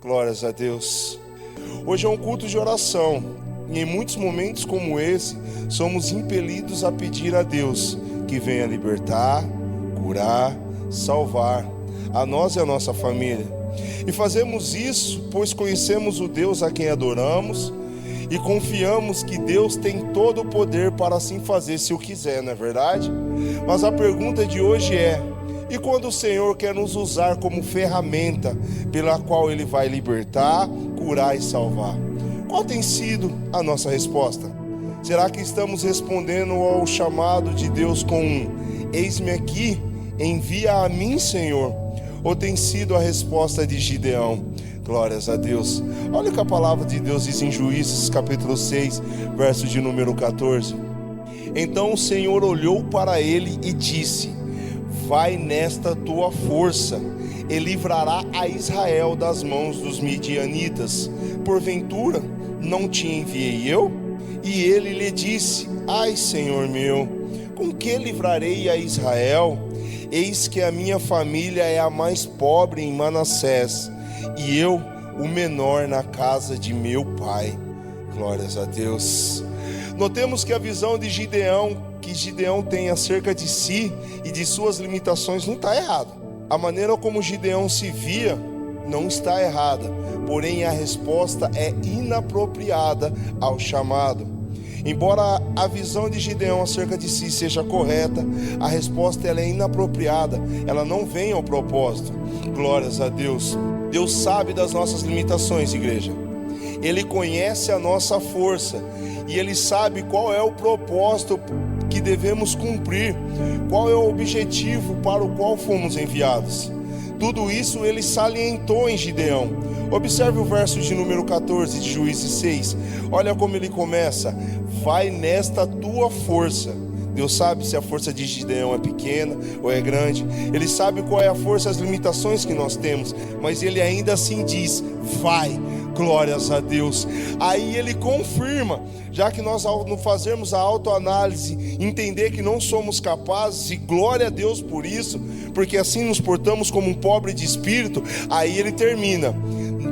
Glórias a Deus. Hoje é um culto de oração e em muitos momentos como esse, somos impelidos a pedir a Deus que venha libertar, curar, salvar a nós e a nossa família. E fazemos isso pois conhecemos o Deus a quem adoramos e confiamos que Deus tem todo o poder para assim fazer se o quiser, não é verdade? Mas a pergunta de hoje é: e quando o Senhor quer nos usar como ferramenta pela qual Ele vai libertar, curar e salvar? Qual tem sido a nossa resposta? Será que estamos respondendo ao chamado de Deus com um "eis-me aqui, envia a mim, Senhor"? Ou tem sido a resposta de Gideão? Glórias a Deus. Olha o que a palavra de Deus diz em Juízes capítulo 6, verso de número 14. Então o Senhor olhou para ele e disse: vai nesta tua força, e livrará a Israel das mãos dos midianitas. Porventura, não te enviei eu? E ele lhe disse: ai, Senhor meu, com que livrarei a Israel? Eis que a minha família é a mais pobre em Manassés, e eu, o menor na casa de meu pai. Glórias a Deus. Notemos que a visão de Gideão, que Gideão tem acerca de si e de suas limitações, não está errada. A maneira como Gideão se via não está errada, porém a resposta é inapropriada ao chamado. Embora a visão de Gideão acerca de si seja correta, a resposta ela é inapropriada, ela não vem ao propósito. Glórias a Deus. Deus sabe das nossas limitações, igreja. Ele conhece a nossa força e Ele sabe qual é o propósito que devemos cumprir, qual é o objetivo para o qual fomos enviados. Tudo isso Ele salientou em Gideão. Observe o verso de número 14 de Juízes 6. Olha como ele começa: vai nesta tua força. Deus sabe se a força de Gideão é pequena ou é grande. Ele sabe qual é a força, as limitações que nós temos. Mas ele ainda assim diz: vai. Glórias a Deus. Aí ele confirma, já que nós ao fazermos a autoanálise, entender que não somos capazes, e glória a Deus por isso, porque assim nos portamos como um pobre de espírito. Aí ele termina: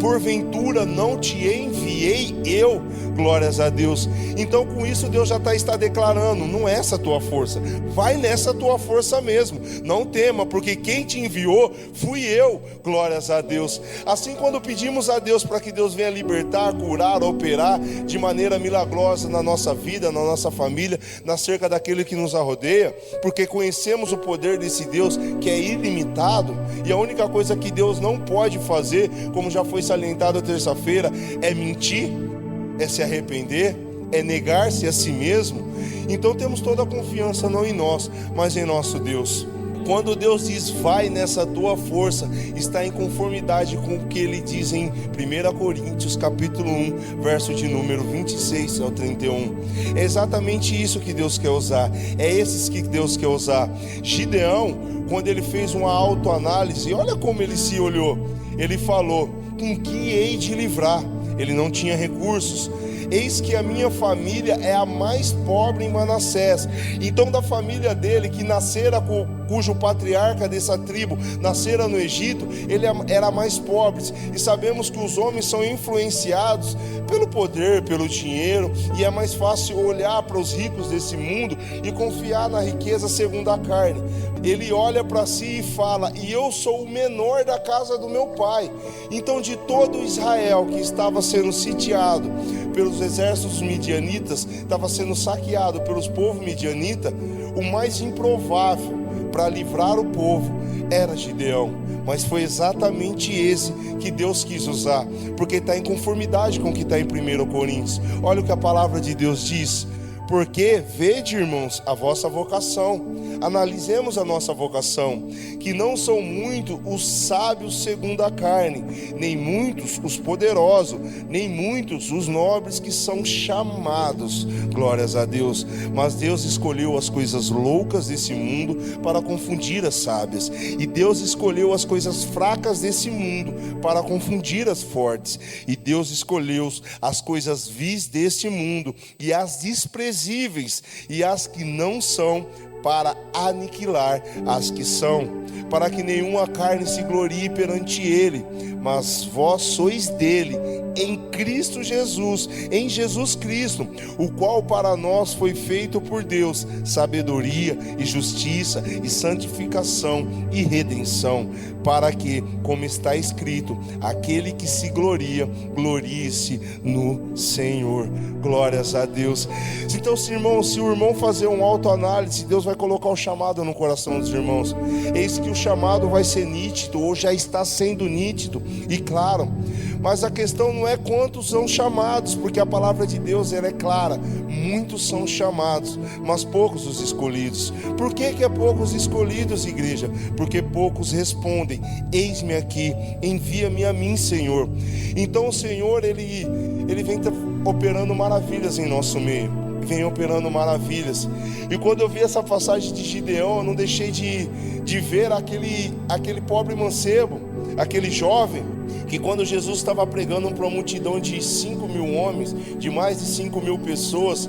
porventura não te enviei eu? Glórias a Deus. Então com isso Deus já está declarando: não é essa a tua força, vai nessa tua força mesmo, não tema, porque quem te enviou fui eu. Glórias a Deus. Assim, quando pedimos a Deus para que Deus venha libertar, curar, operar de maneira milagrosa na nossa vida, na nossa família, na cerca daquele que nos rodeia, porque conhecemos o poder desse Deus que é ilimitado, e a única coisa que Deus não pode fazer, como já foi salientado terça-feira, é mentir, é se arrepender, é negar-se a si mesmo. Então temos toda a confiança não em nós, mas em nosso Deus. Quando Deus diz vai nessa tua força, está em conformidade com o que Ele diz em 1 Coríntios capítulo 1, verso de número 26 ao 31. É exatamente isso que Deus quer usar, é esses que Deus quer usar. Gideão, quando ele fez uma autoanálise, olha como ele se olhou. Ele falou: com que hei de livrar? Ele não tinha recursos. Eis que a minha família é a mais pobre em Manassés. Então da família dele, que nascera cujo patriarca dessa tribo nascera no Egito, ele era mais pobre. E sabemos que os homens são influenciados pelo poder, pelo dinheiro, e é mais fácil olhar para os ricos desse mundo e confiar na riqueza segundo a carne. Ele olha para si e fala: e eu sou o menor da casa do meu pai. Então de todo Israel que estava sendo sitiado pelos exércitos midianitas, estava sendo saqueado pelos povos midianitas, o mais improvável para livrar o povo era Gideão. Mas foi exatamente esse que Deus quis usar, porque está em conformidade com o que está em 1 Coríntios. Olha o que a palavra de Deus diz: porque vede, irmãos, a vossa vocação. Analisemos a nossa vocação, que não são muitos os sábios segundo a carne, nem muitos os poderosos, nem muitos os nobres que são chamados. Glórias a Deus. Mas Deus escolheu as coisas loucas desse mundo para confundir as sábias, e Deus escolheu as coisas fracas desse mundo para confundir as fortes, e Deus escolheu as coisas vis deste mundo e as desprezíveis e as que não são, para aniquilar as que são, para que nenhuma carne se glorie perante ele, mas vós sois dele, em Cristo Jesus, em Jesus Cristo, o qual para nós foi feito por Deus, sabedoria e justiça e santificação e redenção, para que, como está escrito, aquele que se gloria, glorie-se no Senhor. Glórias a Deus. Então, se o irmão fazer uma autoanálise, Deus vai colocar o chamado no coração dos irmãos. Eis que o chamado vai ser nítido, ou já está sendo nítido e claro. Mas a questão não é quantos são chamados, porque a palavra de Deus ela é clara. Muitos são chamados, mas poucos os escolhidos. Por que é poucos escolhidos, igreja? Porque poucos respondem: eis-me aqui, envia-me a mim, Senhor. Então o Senhor ele vem operando maravilhas em nosso meio, vem operando maravilhas. E quando eu vi essa passagem de Gideão, eu não deixei de ver aquele pobre mancebo, aquele jovem, que quando Jesus estava pregando para uma multidão de 5.000 homens, de mais de 5.000 pessoas,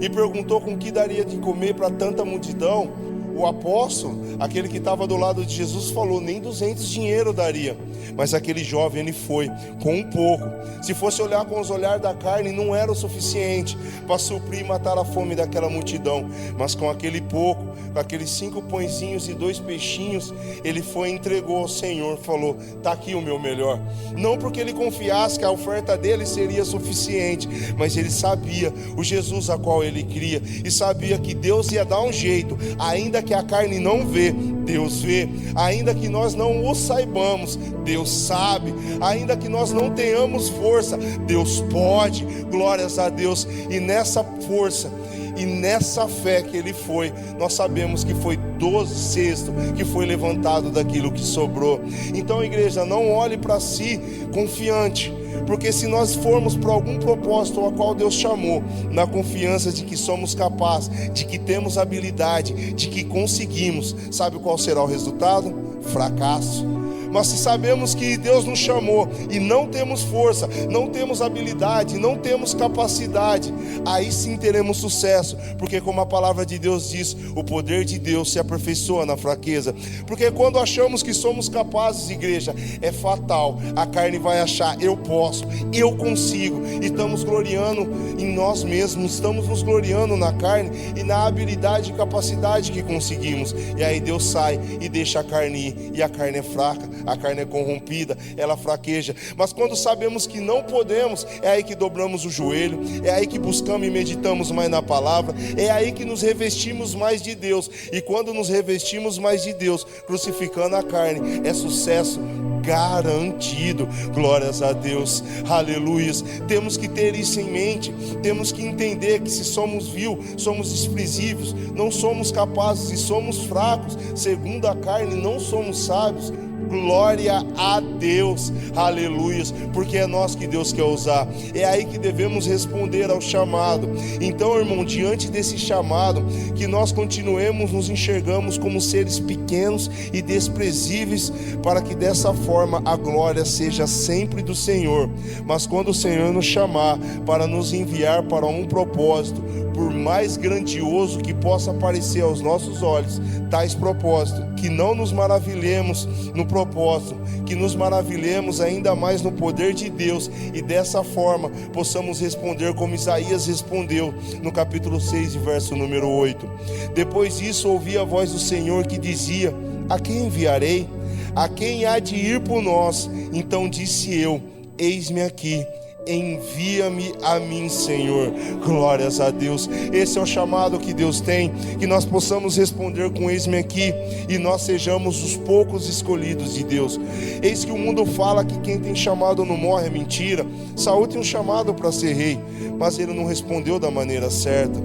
e perguntou com que daria de comer para tanta multidão, o apóstolo, aquele que estava do lado de Jesus, falou: nem 200 dinheiro daria. Mas aquele jovem, ele foi com um pouco. Se fosse olhar com os olhares da carne, não era o suficiente para suprir e matar a fome daquela multidão. Mas com aquele pouco, com aqueles 5 pãezinhos e 2 peixinhos, ele foi e entregou ao Senhor, falou: está aqui o meu melhor. Não porque ele confiasse que a oferta dele seria suficiente, mas ele sabia o Jesus a qual ele cria, e sabia que Deus ia dar um jeito, ainda que a carne não vê, Deus vê, ainda que nós não o saibamos, Deus sabe, ainda que nós não tenhamos força, Deus pode. Glórias a Deus. E nessa força e nessa fé que ele foi, nós sabemos que foi 12 cestos que foi levantado daquilo que sobrou. Então, igreja, não olhe para si confiante, porque se nós formos para algum propósito ao qual Deus chamou, na confiança de que somos capazes, de que temos habilidade, de que conseguimos, sabe qual será o resultado? Fracasso. Mas se sabemos que Deus nos chamou e não temos força, não temos habilidade, não temos capacidade, aí sim teremos sucesso, porque como a palavra de Deus diz, o poder de Deus se aperfeiçoa na fraqueza. Porque quando achamos que somos capazes, igreja, é fatal. A carne vai achar: eu posso, eu consigo, e estamos gloriando em nós mesmos, estamos nos gloriando na carne e na habilidade e capacidade que conseguimos. E aí Deus sai e deixa a carne ir, e a carne é fraca, a carne é corrompida, ela fraqueja. Mas quando sabemos que não podemos, é aí que dobramos o joelho, é aí que buscamos e meditamos mais na palavra, é aí que nos revestimos mais de Deus. E quando nos revestimos mais de Deus, crucificando a carne, é sucesso garantido. Glórias a Deus, aleluias. Temos que ter isso em mente, temos que entender que se somos vil, somos desprezíveis, não somos capazes e somos fracos, segundo a carne não somos sábios. Glória a Deus, aleluias, porque é nós que Deus quer usar, é aí que devemos responder ao chamado. Então, irmão, diante desse chamado, que nós continuemos nos enxergamos como seres pequenos e desprezíveis, para que dessa forma a glória seja sempre do Senhor. Mas quando o Senhor nos chamar para nos enviar para um propósito, por mais grandioso que possa parecer aos nossos olhos, tais propósitos, que não nos maravilhemos no propósito, que nos maravilhemos ainda mais no poder de Deus, e dessa forma possamos responder como Isaías respondeu no capítulo 6, verso número 8. Depois disso ouvi a voz do Senhor que dizia: a quem enviarei? A quem há de ir por nós? Então disse eu: eis-me aqui, envia-me a mim, Senhor. Glórias a Deus. Esse é o chamado que Deus tem, que nós possamos responder com eis-me aqui, e nós sejamos os poucos escolhidos de Deus. Eis que o mundo fala que quem tem chamado não morre, é mentira. Saul tem um chamado para ser rei, mas ele não respondeu da maneira certa.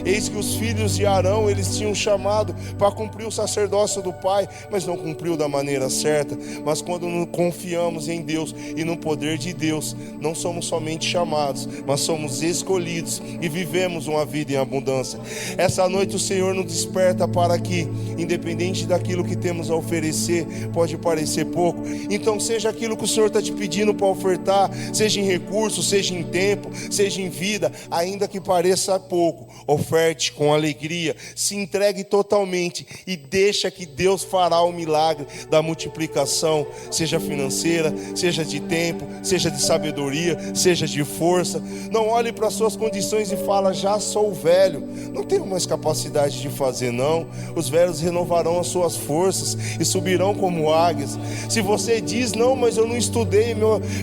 Eis que os filhos de Arão, eles tinham chamado para cumprir o sacerdócio do pai, mas não cumpriu da maneira certa. Mas quando confiamos em Deus e no poder de Deus, não somos somente chamados, mas somos escolhidos e vivemos uma vida em abundância. Essa noite o Senhor nos desperta para que, independente daquilo que temos a oferecer, pode parecer pouco, então seja aquilo que o Senhor está te pedindo para ofertar, seja em recursos, seja em tempo, seja em vida, ainda que pareça pouco, oferte com alegria, se entregue totalmente e deixa que Deus fará o milagre da multiplicação, seja financeira, seja de tempo, seja de sabedoria, seja de força. Não olhe para as suas condições e fala: já sou velho, não tenho mais capacidade de fazer. Não, os velhos renovarão as suas forças e subirão como águias. Se você diz: não, mas eu não estudei,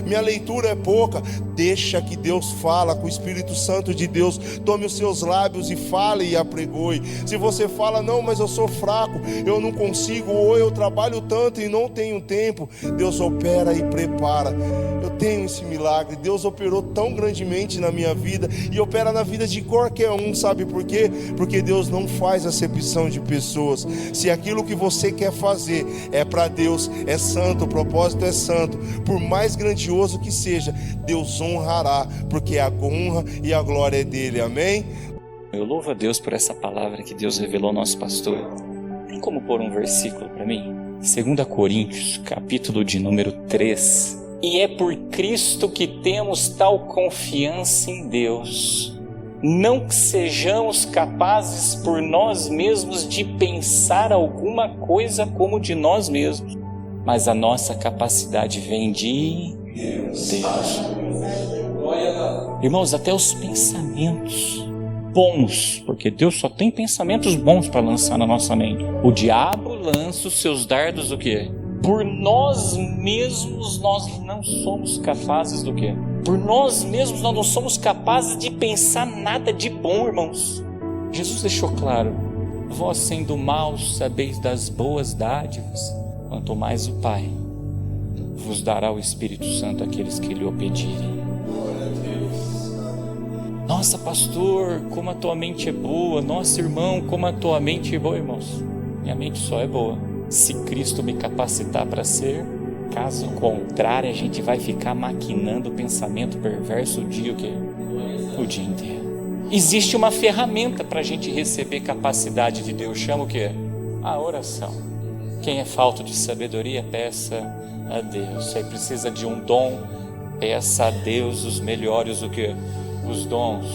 minha leitura é pouca, deixa que Deus fala, com o Espírito Santo de Deus tome os seus lábios e fale e apregoe. Se você fala: não, mas eu sou fraco, eu não consigo, ou eu trabalho tanto e não tenho tempo, Deus opera e prepara. Eu tenho esse milagre, Deus operou tão grandemente na minha vida e opera na vida de qualquer um. Sabe por quê? Porque Deus não faz acepção de pessoas. Se aquilo que você quer fazer é para Deus, é santo, o propósito é santo, por mais grandioso que seja, Deus honrará, porque a honra e a glória é dele. Amém? Eu louvo a Deus por essa palavra que Deus revelou ao nosso pastor. Tem como pôr um versículo para mim? 2 Coríntios, capítulo de número 3. E é por Cristo que temos tal confiança em Deus. Não que sejamos capazes por nós mesmos de pensar alguma coisa como de nós mesmos, mas a nossa capacidade vem de Deus. Irmãos, até os pensamentos bons, porque Deus só tem pensamentos bons para lançar na nossa mente. O diabo lança os seus dardos o quê? Por nós mesmos nós não somos capazes do quê? Por nós mesmos nós não somos capazes de pensar nada de bom, irmãos. Jesus deixou claro: vós sendo maus sabeis das boas dádivas, quanto mais o Pai vos dará o Espírito Santo àqueles que lhe o pedirem. Nossa, pastor, como a tua mente é boa. Nossa, irmão, como a tua mente é boa. Irmãos, minha mente só é boa se Cristo me capacitar para ser. Caso contrário, a gente vai ficar maquinando pensamento perverso o dia inteiro. Existe uma ferramenta para a gente receber capacidade de Deus. Chama o quê? A oração. Quem é falto de sabedoria, peça a Deus. Se precisa de um dom, peça a Deus os melhores os dons.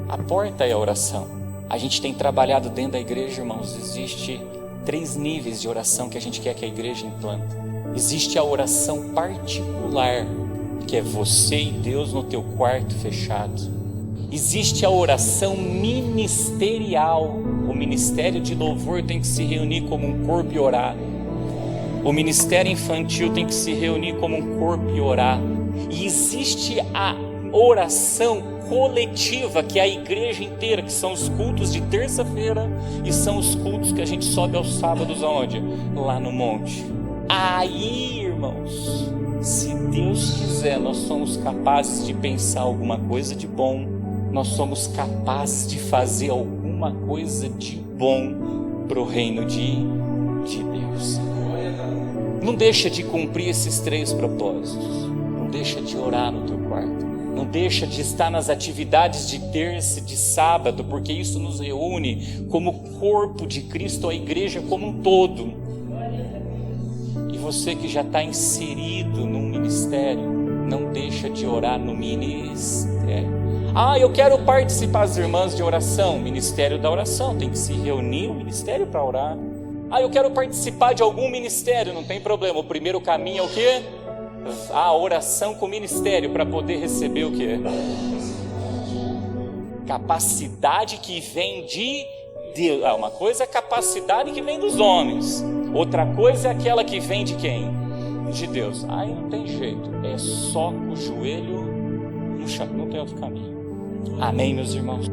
A porta é a oração. A gente tem trabalhado dentro da igreja, irmãos. Existe 3 níveis de oração que a gente quer que a igreja implanta. Existe a oração particular, que é você e Deus no teu quarto fechado. Existe a oração ministerial. O ministério de louvor tem que se reunir como um corpo e orar. O ministério infantil tem que se reunir como um corpo e orar. E existe a oração coletiva, que é a igreja inteira, que são os cultos de terça-feira e são os cultos que a gente sobe aos sábados aonde? Lá no monte. Aí, irmãos, se Deus quiser, nós somos capazes de pensar alguma coisa de bom, nós somos capazes de fazer alguma coisa de bom para o reino de Deus. Não deixa de cumprir esses 3 propósitos. Não deixa de orar no teu quarto. Não deixa de estar nas atividades de terça e de sábado, porque isso nos reúne como corpo de Cristo, a igreja como um todo. E você que já está inserido num ministério, não deixa de orar no ministério. Eu quero participar, as irmãs, de oração. Ministério da oração, tem que se reunir o ministério para orar. Eu quero participar de algum ministério, não tem problema. O primeiro caminho é o quê? A oração com o ministério, para poder receber o quê? Capacidade que vem de Deus. Uma coisa é a capacidade que vem dos homens, outra coisa é aquela que vem de quem? De Deus. Aí não tem jeito, é só com o joelho no chão, não tem outro caminho. Amém, meus irmãos?